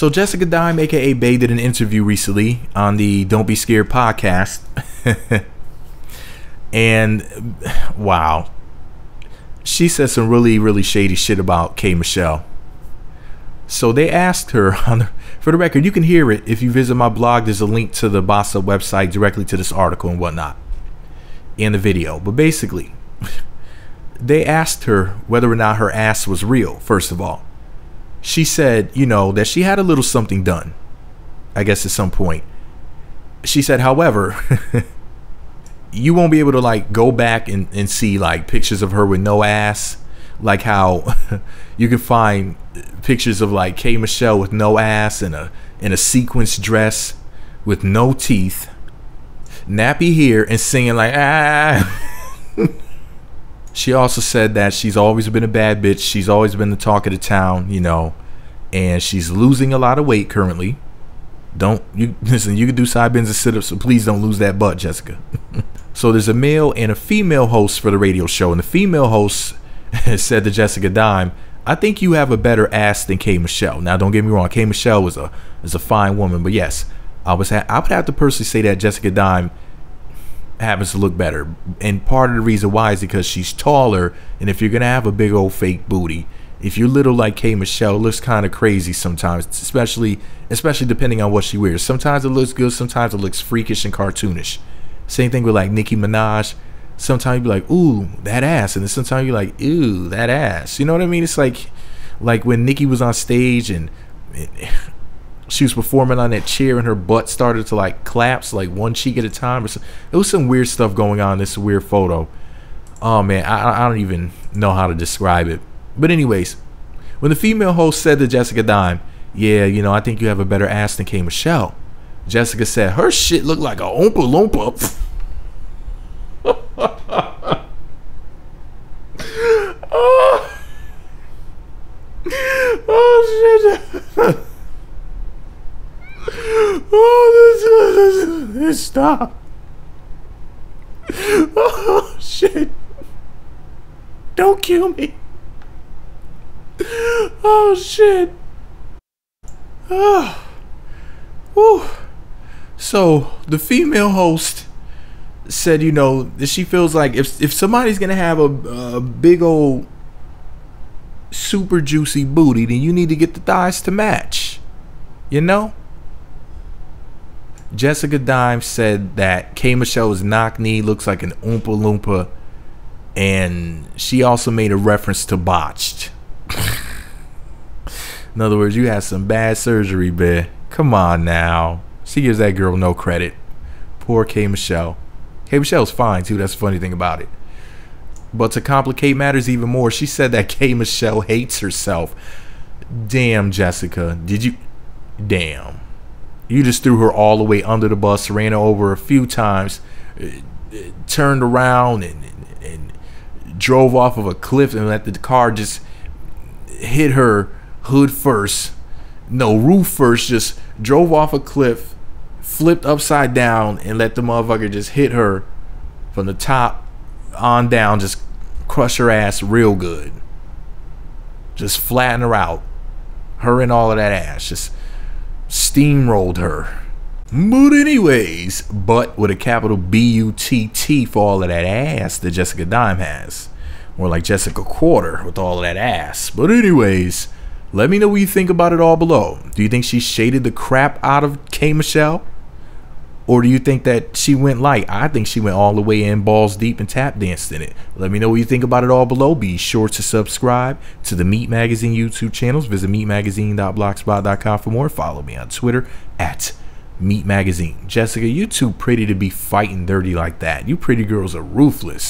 So Jessica Dime, aka Bae, did an interview recently on the Don't Be Scared podcast. And wow, she said some really shady shit about K Michelle. So they asked her for the record, you can hear it if you visit my blog. There's a link to the Bossa website directly to this article and whatnot in the video. But basically, they asked her whether or not her ass was real. First of all, she said, you know, that she had a little something done, I guess at some point. She said, however, you won't be able to like go back and see like pictures of her with no ass, like how you can find pictures of like K Michelle with no ass and in a sequence dress with no teeth, nappy hair, and singing like ah. She also said that she's always been a bad bitch. She's always been the talk of the town, you know, and she's losing a lot of weight currently. Don't you listen? You can do side bends and sit-ups, so please don't lose that butt, Jessica. So there's a male and a female host for the radio show, and the female host said to Jessica Dime, "I think you have a better ass than K Michelle." Now, don't get me wrong, K Michelle is a fine woman, but yes, I would have to personally say that Jessica Dime happens to look better, and part of the reason why is because she's taller, and if you're gonna have a big old fake booty, if you're little like K Michelle, it looks kind of crazy sometimes, especially depending on what she wears. Sometimes it looks good, sometimes it looks freakish and cartoonish. Same thing with like Nicki Minaj. Sometimes you be like, ooh, that ass, and then sometimes you're like, ooh, that ass. You know what I mean? It's like when Nicki was on stage and she was performing on that chair and her butt started to like collapse like one cheek at a time. It was some weird stuff going on in this weird photo. Oh man, I don't even know how to describe it. But anyways, when the female host said to Jessica Dime, yeah, you know, I think you have a better ass than K Michelle, Jessica said her shit looked like a Oompa Loompa. Oh shit. Oh, this stop. Oh shit. Don't kill me. Oh shit. Oh. Whew. So the female host said, you know, that she feels like if somebody's gonna have a big old super juicy booty, then you need to get the thighs to match, you know. Jessica Dime said that K Michelle's knock knee looks like an Oompa Loompa, and she also made a reference to botched. In other words, you had some bad surgery, babe. Come on now. She gives that girl no credit. Poor K Michelle. K Michelle's fine too, that's the funny thing about it. But to complicate matters even more, she said that K Michelle hates herself. Damn, Jessica. Did you? Damn. You just threw her all the way under the bus, ran her over a few times, turned around and drove off of a cliff and let the car just hit her hood first. No, roof first, just drove off a cliff, flipped upside down, and let the motherfucker just hit her from the top on down, just crush her ass real good. Just flatten her out. Her and all of that ass. Just steamrolled her. But anyways, butt with a capital B-U-T-T for all of that ass that Jessica Dime has. More like Jessica Quarter with all of that ass. But anyways, let me know what you think about it all below. Do you think she shaded the crap out of K Michelle? Or do you think that she went light? I think she went all the way in, balls deep, and tap danced in it. Let me know what you think about it all below. Be sure to subscribe to the Meat Magazine YouTube channels. Visit meatmagazine.blogspot.com for more. Follow me on Twitter at Meat Magazine. Jessica, you too pretty to be fighting dirty like that. You pretty girls are ruthless.